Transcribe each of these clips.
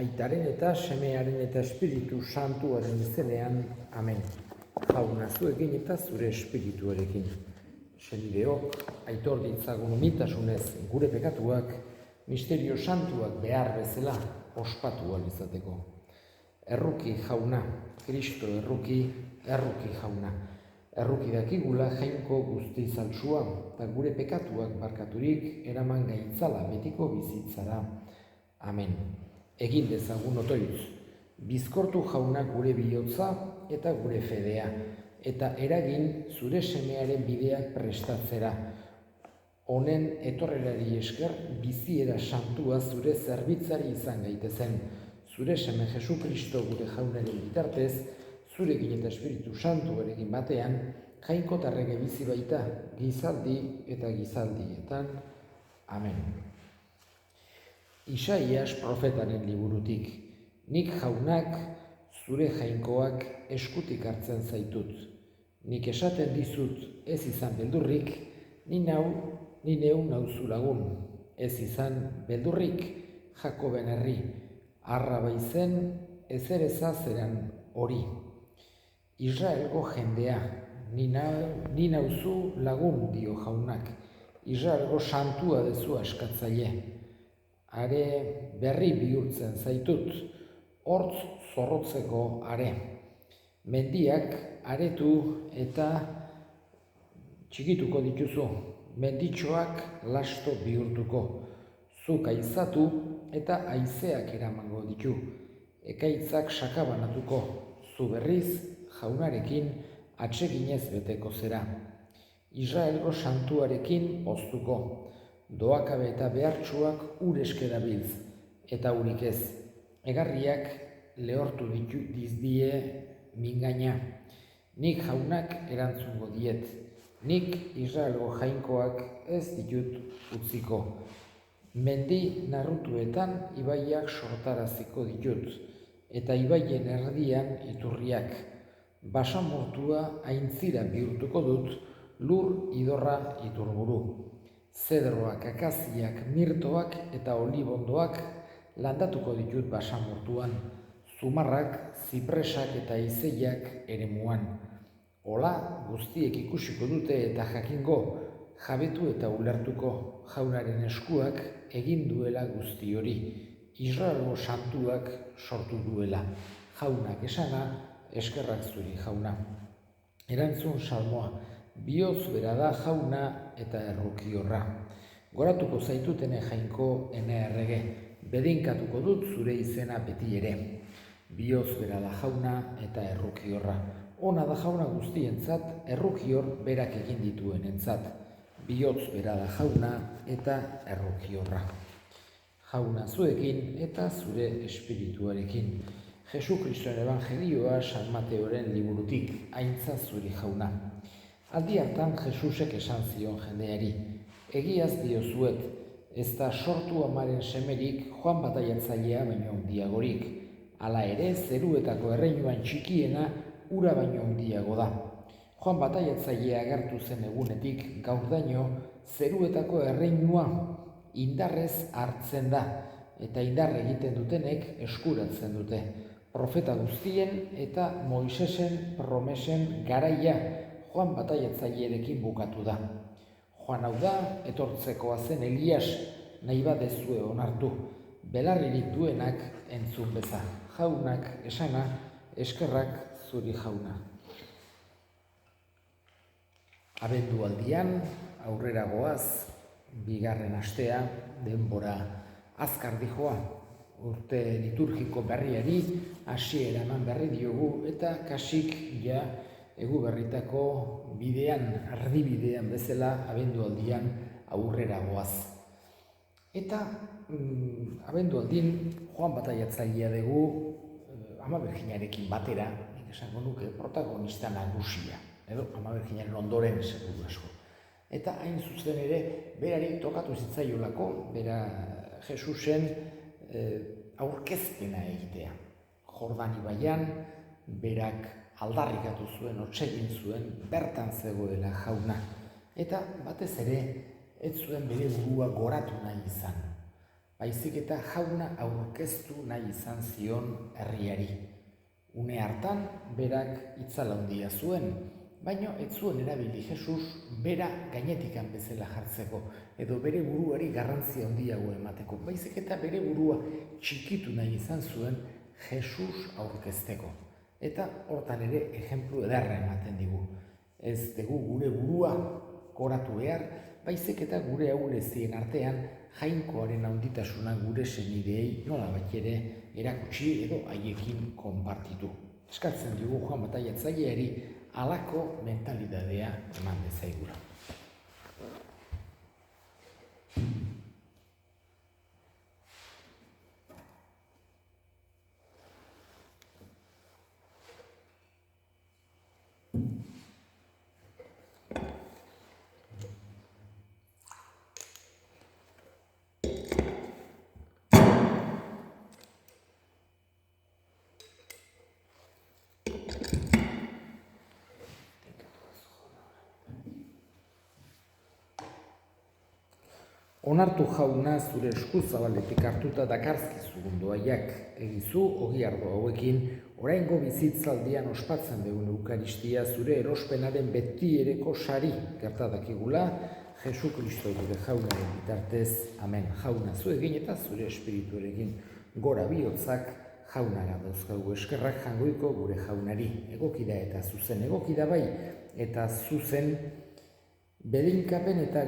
Aitaren eta Semearen eta Espiritu Santuaren izenean, amen. Jauna zuekin eta zure espirituarekin. Senideok, aitor ditzagun umiltasunez gure pekatuak, misterio santuak behar bezala ospatu ahal izateko. Erruki jauna, Kristo erruki jauna. Erruki dakigula jainko guzti zaltsua, eta gure pekatuak barkaturik eraman gaitzala betiko bizitzara. Amen. Egin dezagun otoitz, bizkortu jauna gure bihotza eta gure fedea, eta eragin zure semearen bideak prestatzera. Honen etorrerari esker biziera santua zure zerbitzari izan gaitezen. Zure seme Jesu Kristo gure jaunaren bitartez, zurekin eta Espiritu Santuarekin batean, jainkotarrege bizi baita, gizaldi eta gizaldietan. Amen. Isaias profetaren liburutik, nik jaunak zure jainkoak eskutik hartzen zaitut. Nik esaten dizut ez izan beldurrik, ni neu nauzu lagun. Ez izan beldurrik, Jakoben herri, arraba izen ezereza zeran hori. Israelgo jendea, ni nauzu lagun dio jaunak, Israelgo santua dezu askatzaile. Are berri bihurtzen zaitut, hortz zorrotzeko are. Mendiak aretu eta txikituko dituzu, menditxoak lasto bihurtuko. Zuk aizatu eta haizeak eramango ditu, ekaitzak sakabanatuko, zu berriz jaunarekin atseginez beteko zera. Israelgo santuarekin oztuko, doakabe eta behartsuak ureske dabiltz, eta urik ez, egarriak lehortu dizdie mingaina. Nik jaunak erantzungo diet, nik Israelgo jainkoak ez ditut utziko. Mendi narrutuetan ibaiak sortaraziko ditut, eta ibaien erdian iturriak. Basamortua aintzira bihurtuko dut, lur idorra iturburu. Zedroak, akaziak, mirtoak eta olibondoak landatuko ditut basamortuan, zumarrak, zipresak eta izeiak eremuan. Hola guztiek ikusiko dute eta jakingo, jabetu eta ulertuko, jaunaren eskuak egin duela guzti hori, Israelgo santuak sortu duela. Jaunak esana, eskerrak zuri jauna. Erantzun salmoa, bihotz bera da jauna eta errukiorra. Goratuko zaitutene jainko ene errege, bedinkatuko dut zure izena beti ere. Bihotz bera da jauna eta errukiorra. Ona da jauna guztientzat, errukior berak egin dituenentzat. Bihotz bera da jauna eta errukiorra. Jauna zuekin eta zure espirituarekin. Jesu Kristoen evangelioa San Mateoren liburutik, aintza zuri jauna. Aldi hartan Jesusek esan zion jendeari, egiaz diozuet, ez da sortu amaren semerik Joan bataiatzailea baino handiagorik. Hala ere, zeruetako erreinuan txikiena ura baino handiago da. Joan bataiatzailea agertu zen egunetik gaurdaino zeruetako erreinua indarrez hartzen da, eta indar egiten dutenek eskuratzen dute. Profeta guztien eta Moisesen promesen garaia Joan bataiatzailerekin bukatu da. Joan hau da, etortzekoa zen Elias, nahi badezue onartu, belarririk duenak entzun beza. Jaunak esana, eskerrak zuri jauna. Abendualdian, aurrera goaz, bigarren astea, denbora azkar dijoa, urte liturgiko berriari hasiera eman berri diogu eta kasik ja egu berritako bidean, erdibidean bezala abendualdian aurrera goaz. Eta abendualdin Joan bataiatzailea dugu Ama Birjinarekin batera, nik esango nuke protagonista nagusia, edo Ama Birjinaren ondoren seguru asko. Eta hain zuzen ere, berari tokatu zitzaiolako, bera Jesusen aurkezpena egitea. Jordan ibaian, berak aldarrikatu zuen, otsegin zuen, bertan zegoela jauna. Eta batez ere, ez zuen bere burua goratu nahi izan. baizik eta jauna aurkeztu nahi izan zion herriari. Une hartan, berak itzala handia zuen, baina ez zuen erabili Jesus bera gainetikan bezala jartzeko, edo bere buruari garrantzia handiago emateko, baizik eta bere burua txikitu nahi izan zuen Jesus aurkezteko. Eta hortan ere ejemplu ederra ematen digu. Ez dugu gure burua koratu behar, baizik eta gure ahulezien artean jainkoaren handitasuna gure senideei nolabait ere erakutsi edo haiekin konpartitu. Eskatzen dugu Joan Bataiatzaileari halako mentalidadea eman dezaigula. Onartu jauna zure eskuzabaletik hartuta dakarzkizu gundoaiak, egizu ogiardo hauekin, oraingo bizitzaldian ospatzen dugun eukaristia zure erospenaren betiereko sari gertatakigula, Jesu Kristo gure jaunaren bitartez, amen. Jauna zuegin eta zure espirituarekin gora bihotzak jaunara dauzkagu eskerrak jangoiko gure jaunari. Egokida eta zuzen egokida bai, eta zuzen bedinkapen eta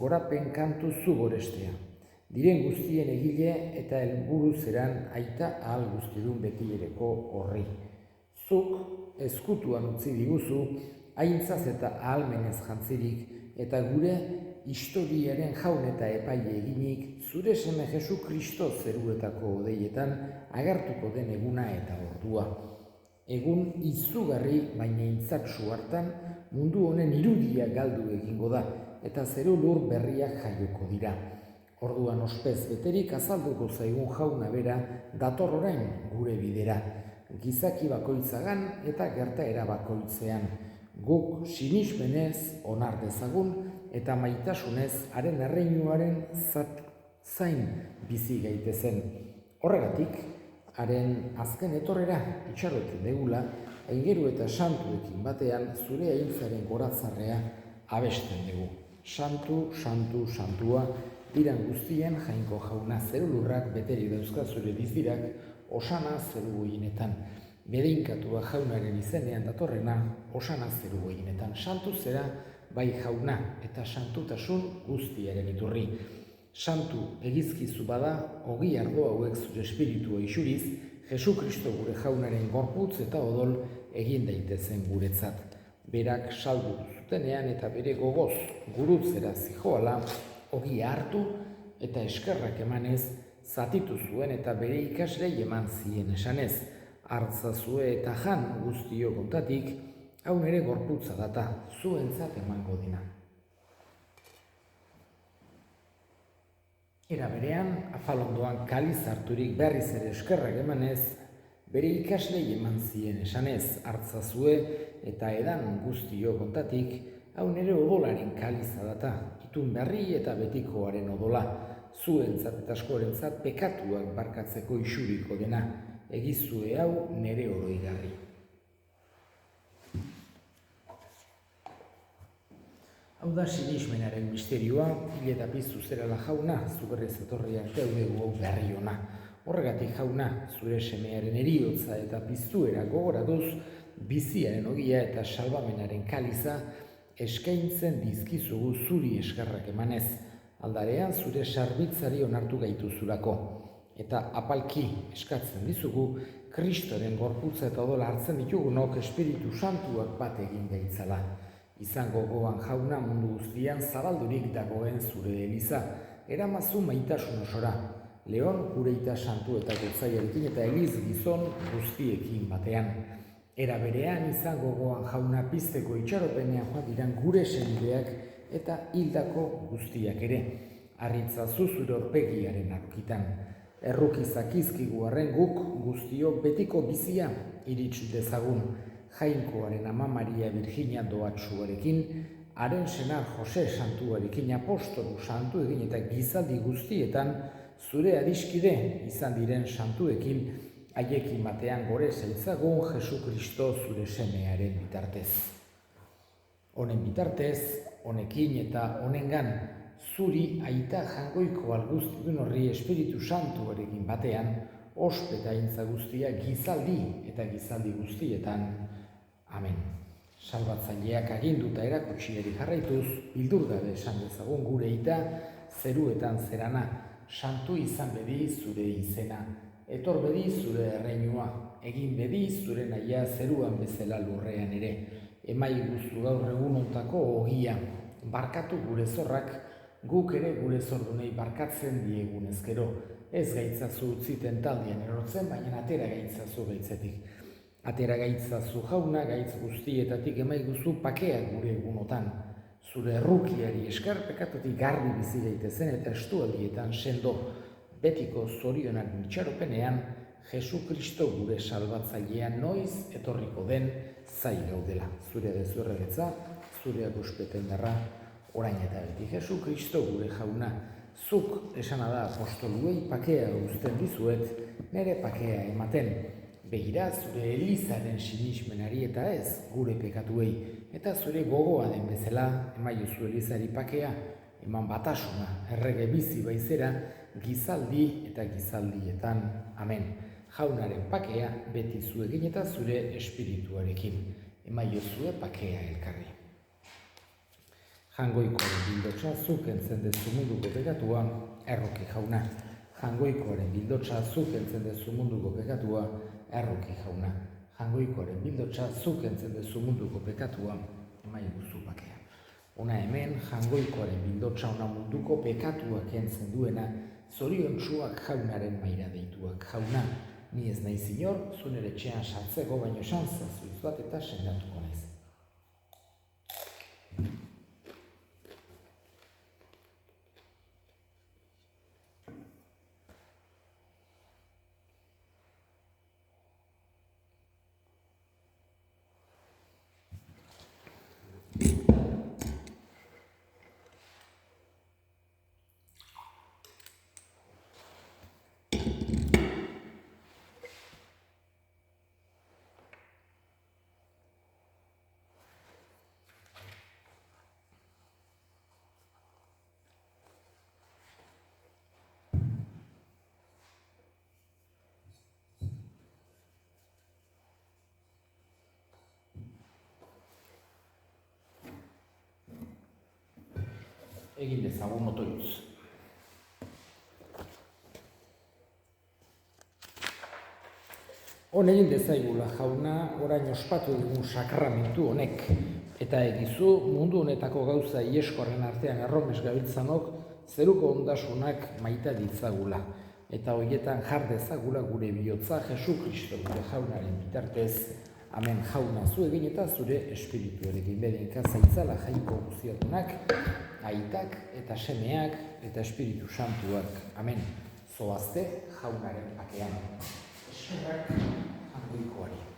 gorapen kantu zu gorestea. Diren guztien egile eta helburu zeran aita ahal guztidun betiereko horri. Zuk ezkutuan utzi diguzu, aintzaz eta ahalmenez jantzirik, eta gure historiaren jaun eta epaile eginik, zure seme Jesu Kristo zeruetako odeietan agertuko den eguna eta ordua. Egun izugarri baina intzaksu hartan, mundu honen irudia galdu egingo da, eta zeru lur berriak jaioko dira. Orduan ospez beterik azalduko zaigun jauna bera dator orain gure bidera. Gizaki bakoitzagan eta gertaera bakoitzean. Guk sinismenez onar dezagun eta maitasunez haren erreinuaren zain bizi gaitezen. Horregatik, haren azken etorrera itxaroten degula, aingeru eta santuekin batean zure aintzaren goratzarrea abesten dugu. Santu, santu, santua, diran guztien jainko jauna zerulurrak beteri dauzka zure bizirak osana zeru goienetan. Bedeinkatua jaunaren izenean datorrena osana zeru goienetan. Santu zera bai jauna eta santutasun guztiaren iturri. Santu egizkizu bada, ogi ardo hauek zure espiritua isuriz, Jesu Kristo gure jaunaren gorputz eta odol egin daitezen guretzat. Berak saldu zutenean eta bere gogoz gurutzera zijoala, ogia hartu eta eskerrak emanez, zatitu zuen eta bere ikaslei eman zien esanez. Hartzazue eta jan guztio kontatik, hau nere gorputza data, zuentzat emango dina. Era berean, afalondoan kaliz harturik berriz ere eskerrak emanez, bere ikaslei eman zien esanez, hartzazue eta edan guztio kontatik, hau nere odolaren kaliza data, itun berri eta betikoaren odola, zuentzat eta askorentzat pekatuak barkatzeko isuriko dena, egizue hau nere oroigarri. Hau da sinismenaren misterioa, hil eta piztu zerala jauna, zuberrez etorriak teudegu hau berri ona. Horregatik jauna, zure semearen eriotza eta piztuera gogoratuz, biziaren ogia eta salbamenaren kaliza eskaintzen dizkizugu zuri eskerrak emanez, aldarean zure sarbitzari onartu gaituzulako. Eta apalki eskatzen dizugu, Kristoren gorputza eta odola hartzen ditugunok Espiritu Santuak bat egin gaitzala. Izango gogoan jauna mundu guztian zabaldurik dagoen zure eliza, eramazu maitasun osora, Leon Kureita Santu eta Gotzaiarekin eta Eliz gizon guztiekin batean. Era berean izango gogoan jauna pizteko itxaropenean joan diran gure senideak eta hildako guztiak ere, harritzazu zure aurpegiaren aurkitan. Errukizak izkigu arren guk guztio betiko bizia iritsi dezagun, jainkoaren ama Maria Virginia doatsuarekin, haren senar Jose Santuarekin apostolu santu egin eta gizaldi guztietan zure adiskide izan diren santuekin, haiekin batean gore zaitzagun Jesu Kristo zure semearen bitartez. Honen bitartez, honekin eta honengan, zuri aita jangoiko alguztidun horri Espiritu Santuarekin batean, ospetaintza guztia gizaldi eta gizaldi guztietan. Amen. Salbatzaileak aginduta erakutsiari jarraituz, bildur gabe esan dezagun gure ita, zeruetan zerana, santu izan bedi zure izena, etor bedi zure erreinua, egin bedi zure nahia zeruan bezala lurrean ere, emai guztu gaur egun ontako ogia, barkatu gure zorrak, guk ere gure zordunei barkatzen diegun ezkero, ez gaitzazu utziten taldean erortzen, baina atera gaitzazu gaitzetik. Atera gaitzazu jauna, gaitz guztietatik emai guzu pakeak gure egunotan. Zure errukiari eskar pekatutik garbi bizi daitezen eta estualdietan sendo, betiko zorionak mitxaropenean, Jesu Kristo gure salbatzailean noiz etorriko den zai gaudela. Zure dezurrebetza, zure aguspeten darra, orain eta beti Jesu Kristo gure jauna. Zuk esana da apostoluei pakea uzten dizuet, nere pakea ematen. Begira zure Elizaren sinismenari eta ez gure pekatuei, eta zure gogoa den bezala emaiozu Elizari pakea, eman batasuna, errege bizi baizera, gizaldi eta gizaldietan. Amen. Jaunaren pakea beti zuekin eta zure espirituarekin, emaiozue pakea elkarri. Jangoikoaren bildotsa zuk entzen dezu munduko pekatua, erroki jauna. Jangoikoaren bildotsa zuk entzen dezu munduko pekatua, erroki jauna. Jangoikoaren bildotsa zuk entzen dezu munduko pekatua, emai guzu pakea. Ona hemen, jangoikoaren bildotsa ona munduko pekatuak entzen duena, zoriontsuak jaunaren maira deituak jauna. Ni ez naiz inor, zunere etxean sartzeko, baino esan zazuiz bat eta sendatuko naiz. Egin dezagun motoiuz. Hon egin dezaigula jauna, orain ospatu dugun sakramentu honek, eta egizu mundu honetako gauza ieskorren artean erromes gabiltzanok zeruko ondasunak maita ditzagula, eta horietan jar dezagula gure bihotza Jesu Kristo gure jaunaren bitartez. Amen. Jauna zu egin eta zure espirituarekin bedenka zaitzala jaiko guziatunak, aitak eta semeak eta espiritu santuak. Amen. Zoazte jaunaren pakean. Eskerrak jangoikoari.